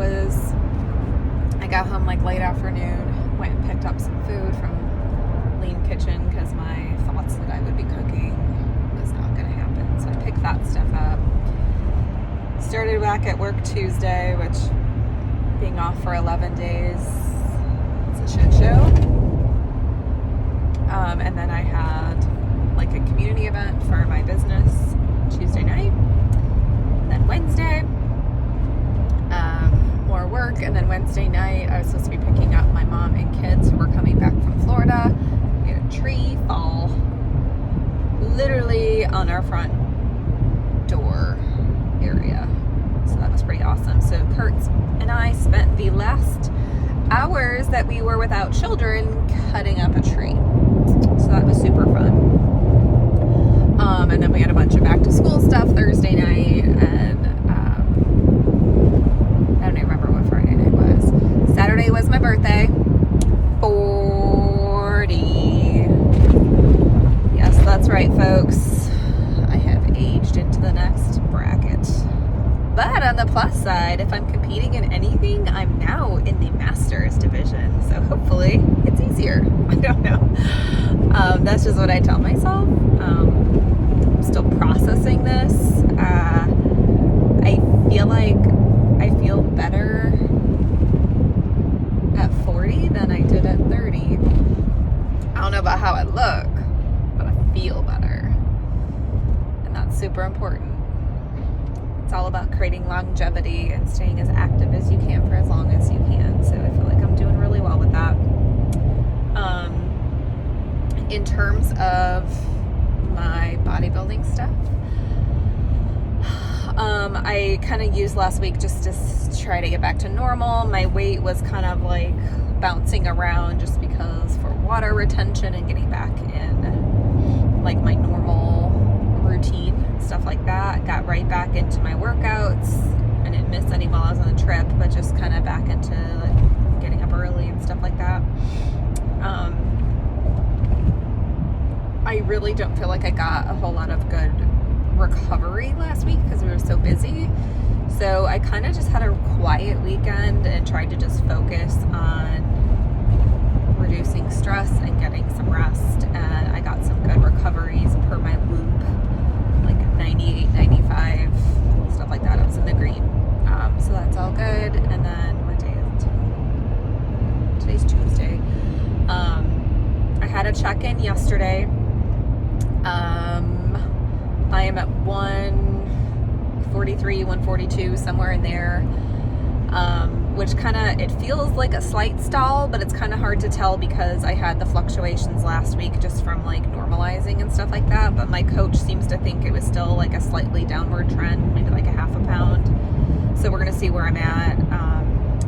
I got home like late afternoon, went and picked up some food from Lean Kitchen because my thoughts that I would be cooking was not going to happen. So I picked that stuff up. Started back at work Tuesday, which being off for 11 days, it's a shit show. And then I had like a community event for my business Tuesday night. And then Wednesday, more work. And then Wednesday night, I was supposed to be picking up my mom and kids who were coming back from Florida. We had a tree fall literally on our front door area. So that was pretty awesome. So Kurtz and I spent the last hours that we were without children cutting up a tree. So that was super fun. And then we had a bunch of back to school stuff Thursday night, and I don't even remember what Friday night was. Saturday was my birthday. 40. Yes, that's right, folks. I have aged into the next bracket. But on the plus side, if I'm competing in anything, I'm now in the Masters division. So hopefully it's easier. I don't know. That's just what I tell myself. I'm still processing this. I feel like I feel better at 40 than I did at 30. I don't know about how I look, but I feel better. And that's super important. It's all about creating longevity and staying as active as you can for as long as you can. So I feel like I'm doing really well with that. In terms of my bodybuilding stuff, I kind of used last week just to try to get back to normal. My weight was kind of like bouncing around just because for water retention and getting back in like my normal routine, stuff like that. Got right back into my workouts. I didn't miss any while I was on the trip, but just kind of back into like getting up early and stuff like that. I really don't feel like I got a whole lot of good recovery last week because we were so busy. So I kind of just had a quiet weekend and tried to just focus on reducing stress and getting some rest. And I got some good recoveries per my Whoop, like 98, 95, stuff like that. It was in the green. So that's all good. And then what day is it? Today's Tuesday. I had a check-in yesterday. I am at 143, 142, somewhere in there, which kind of, it feels like a slight stall, but it's kind of hard to tell because I had the fluctuations last week just from like normalizing and stuff like that, but my coach seems to think it was still like a slightly downward trend, maybe like a half a pound. So we're going to see where I'm at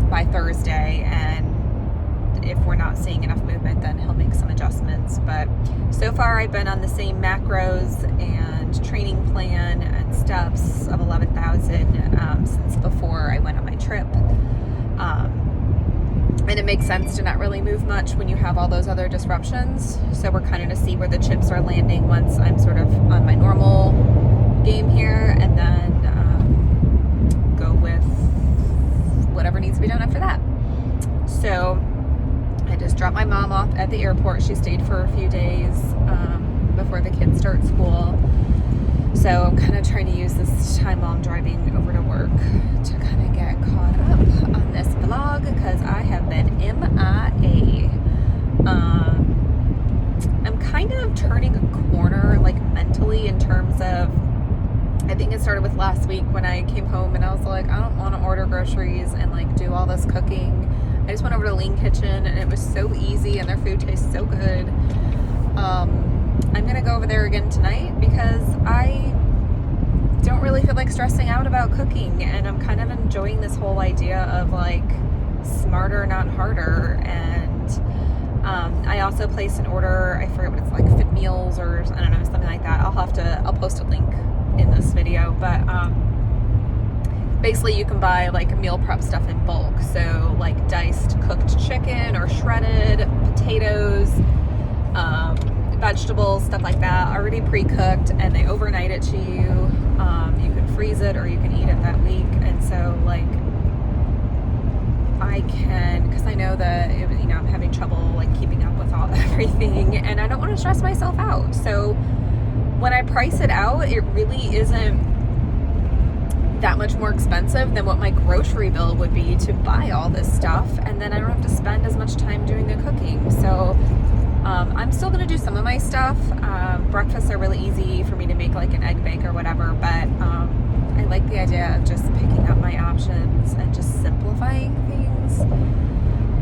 by Thursday, and if we're not seeing enough movement, then he'll make some adjustments. But so far I've been on the same macros and training plan and steps of 11,000 since before I went on my trip. And it makes sense to not really move much when you have all those other disruptions. So we're kind of to see where the chips are landing once I'm sort of on my normal game here, and then go with whatever needs to be done after that. So I just dropped my mom off at the airport. She stayed for a few days before the kids start school. So I'm kind of trying to use this time while I'm driving over to work to kind of get caught up on this vlog because I have been MIA. I'm kind of turning a corner like mentally in terms of, I think it started with last week when I came home and I was like, I don't want to order groceries and like do all this cooking. I just went over to Lean Kitchen and it was so easy and their food tastes so good. I'm going to go over there again tonight because I don't really feel like stressing out about cooking, and I'm kind of enjoying this whole idea of like smarter, not harder. And I also placed an order, I forget what it's like, Fit Meals or I don't know, something like that. I'll post a link in this video, but basically you can buy like meal prep stuff in bulk, so like diced cooked chicken or shredded potatoes, vegetables, stuff like that, already pre-cooked, and they overnight it to you. You can freeze it or you can eat it that week. And so like I can, because I know that, I'm having trouble like keeping up with everything, and I don't want to stress myself out. So when I price it out, it really isn't that much more expensive than what my grocery bill would be to buy all this stuff, and then I don't have to spend as much time doing the cooking. So I'm still going to do some of my stuff. Breakfasts are really easy for me to make, like an egg bake or whatever, but I like the idea of just picking up my options and just simplifying things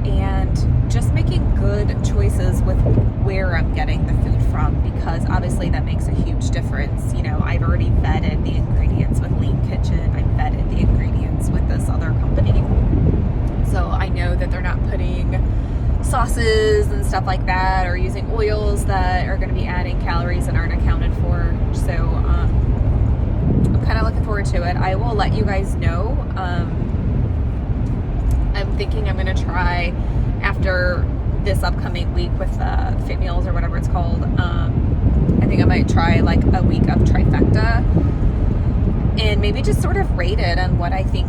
and just making good choices with where I'm getting the food from, because obviously that makes a huge difference. I've already vetted the ingredients with Lean Kitchen. I vetted the ingredients with this other company. So I know that they're not putting sauces and stuff like that, or using oils that are going to be adding calories that aren't accounted for. So I'm kind of looking forward to it. I will let you guys know. I'm thinking I'm going to try after this upcoming week with Fit Meals or whatever it's called. I think I might try like a week of trifecta and maybe just sort of rate it on what I think,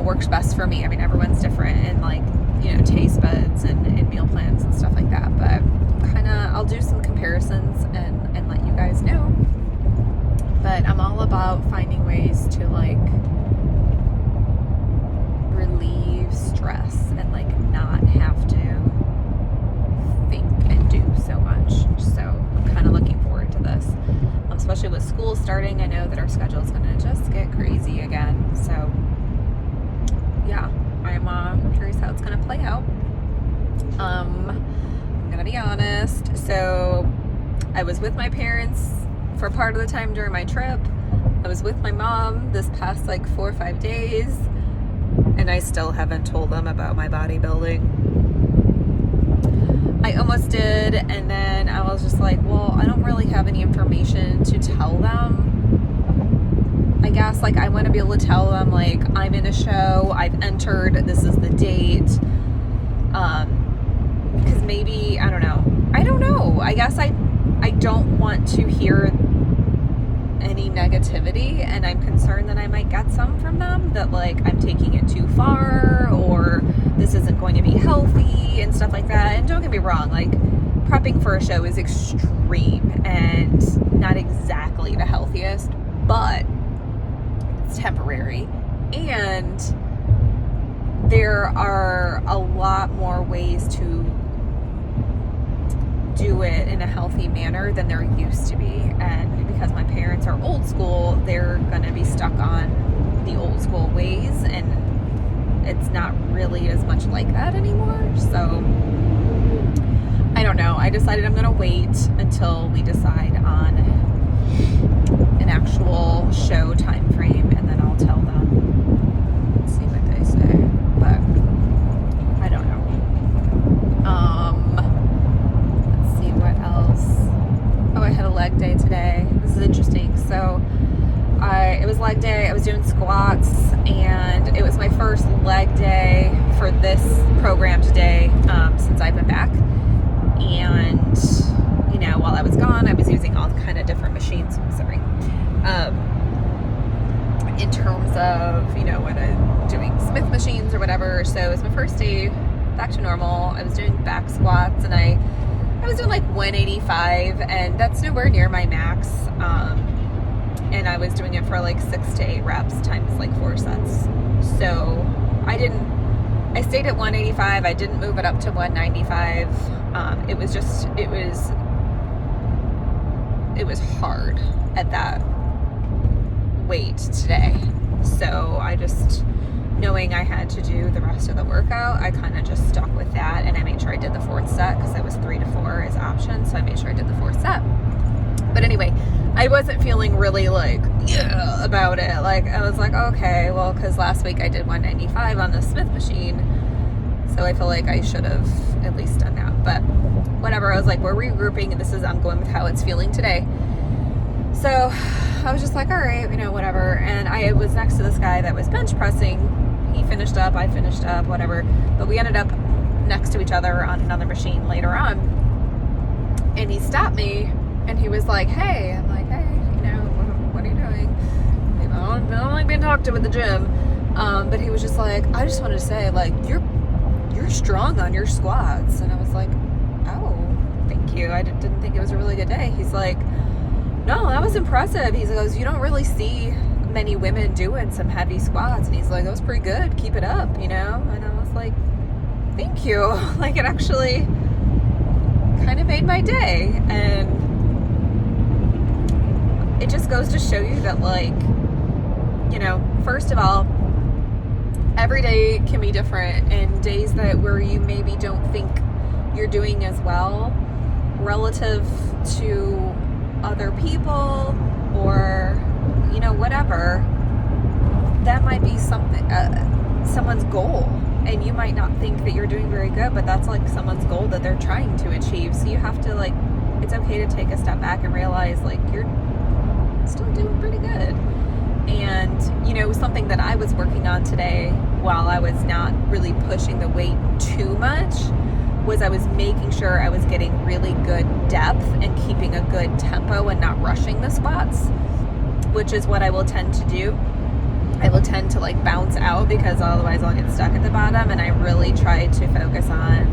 works best for me. I mean, everyone's different and like, taste buds and meal plans and stuff like that. But I'll do some comparisons and let you guys know. But I'm all about finding ways to like relieve stress and like not have to think and do so much. So I'm kind of looking forward to this, especially with school starting. I know that our schedule is going to just get crazy again. So yeah, I'm curious how it's going to play out. I'm going to be honest. So I was with my parents for part of the time during my trip. I was with my mom this past like 4 or 5 days, and I still haven't told them about my bodybuilding. I almost did, and then I was just like, well, I don't really have any information to tell them. I guess like I want to be able to tell them like I'm in a show, I've entered, this is the date. Because maybe, I don't know. I guess I don't want to hear any negativity, and I'm concerned that I might get some from them, that like I'm taking it too far, or this isn't going to be healthy and stuff like that. And don't get me wrong, like prepping for a show is extreme and not exactly the healthiest, but it's temporary, and there are a lot more ways to do it in a healthy manner than there used to be. And because my parents are old school, they're going to be stuck on the old school ways, and it's not really as much like that anymore. So I don't know. I decided I'm going to wait until we decide on an actual show time frame, and then I'll tell them and see what they say. But I don't know. Let's see what else. Oh, I had a leg day today. This is interesting. So it was leg day. I was doing squats, and it was my first leg day for this program today since I've been back. And while I was gone, I was using all kind of different machines. Sorry. In terms of, when I'm doing Smith machines or whatever. So it was my first day back to normal. I was doing back squats, and I was doing like 185, and that's nowhere near my max. And I was doing it for like 6 to 8 reps times like 4 sets. So I stayed at 185. I didn't move it up to 195. It was hard at that weight today. So I just, knowing I had to do the rest of the workout, I kind of just stuck with that, and I made sure I did the 4th set because it was 3 to 4 as option. So I made sure I did the 4th set. But anyway, I wasn't feeling really like, yeah, about it. Like, I was like, okay, well, because last week I did 195 on the Smith machine. So I feel like I should have at least done that. But whatever, I was like, we're regrouping, and I'm going with how it's feeling today. So I was just like, all right, whatever. And I was next to this guy that was bench pressing. He finished up, I finished up, whatever. But we ended up next to each other on another machine later on. And he stopped me, and he was like, hey. I'm like, hey, what are you doing? I don't like being talked to at the gym. But he was just like, I just wanted to say, like, you're strong on your squats. And I was like, oh, thank you. I didn't think it was a really good day. He's like, no, that was impressive. He goes, you don't really see many women doing some heavy squats. And he's like, that was pretty good. Keep it up, you know? And I was like, thank you. Like, it actually kind of made my day. And it just goes to show you that, like, you know, first of all, every day can be different, and days where you maybe don't think you're doing as well relative to other people, or, you know, whatever, that might be something, someone's goal, and you might not think that you're doing very good, but that's like someone's goal that they're trying to achieve. So you have to, like, it's okay to take a step back and realize, like, you're still doing pretty good. And, you know, something that I was working on today while I was not really pushing the weight too much was I was making sure I was getting really good depth and keeping a good tempo and not rushing the squats, which is what I will tend to do. I will tend to, like, bounce out because otherwise I'll get stuck at the bottom, and I really try to focus on,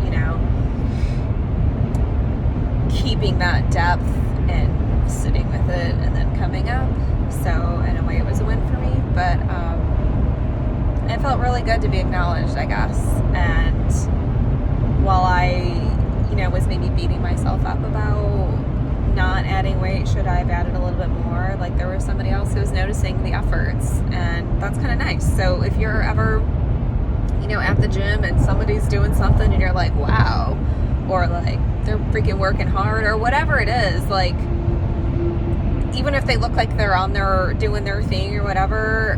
you know, keeping that depth and sitting with it and then coming up. So in a way it was a win for me, but it felt really good to be acknowledged, I guess. And while I, you know, was maybe beating myself up about not adding weight, should I have added a little bit more, like, there was somebody else who was noticing the efforts, and that's kind of nice. So if you're ever, you know, at the gym and somebody's doing something and you're like, wow, or like they're freaking working hard or whatever it is, like, even if they look like they're on there doing their thing or whatever,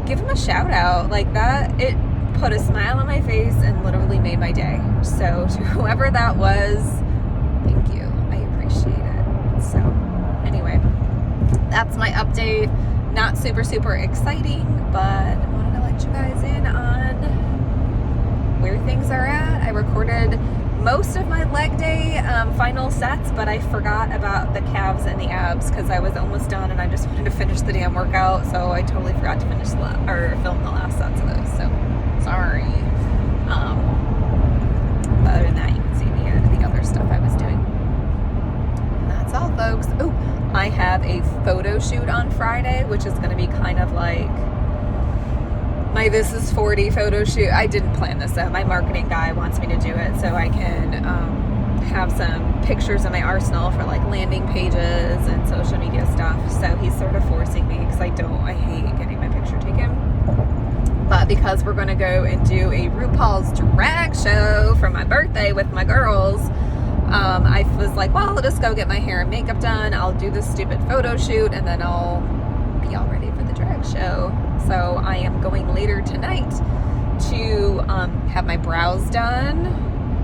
give them a shout out. Like, that, it put a smile on my face and literally made my day. So to whoever that was, thank you. I appreciate it. So anyway, that's my update. Not super, super exciting, but I wanted to let you guys in on where things are at. I recorded most of my leg day final sets, but I forgot about the calves and the abs because I was almost done and I just wanted to finish the damn workout, so I totally forgot to finish film the last sets of those, so sorry. But other than that, you can see the other stuff I was doing. And that's all, folks. Oh, I have a photo shoot on Friday, which is going to be kind of like my This Is 40 photo shoot. I didn't plan this out. My marketing guy wants me to do it so I can have some pictures in my arsenal for, like, landing pages and social media stuff. So he's sort of forcing me because I hate getting my picture taken. But because we're going to go and do a RuPaul's drag show for my birthday with my girls, I was like, well, I'll just go get my hair and makeup done. I'll do this stupid photo shoot and then I'll be all ready for the drag show. So I am going later tonight to have my brows done,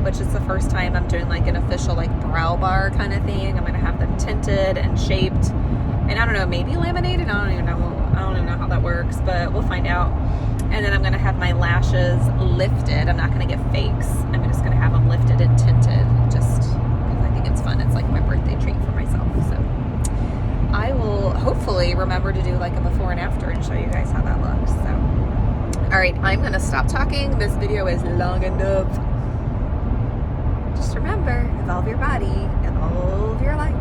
which is the first time I'm doing, like, an official, like, brow bar kind of thing. I'm going to have them tinted and shaped, and I don't know, maybe laminated. I don't even know how that works, but we'll find out. And then I'm going to have my lashes lifted. I'm not going to get fakes. I'm just going to have them lifted and tinted, just because I think it's fun. It's like my birthday treat for myself. So I will hopefully remember to do, like, a before and after and show you guys how that looks. So, all right, I'm going to stop talking. This video is long enough. Just remember, evolve your body, evolve your life.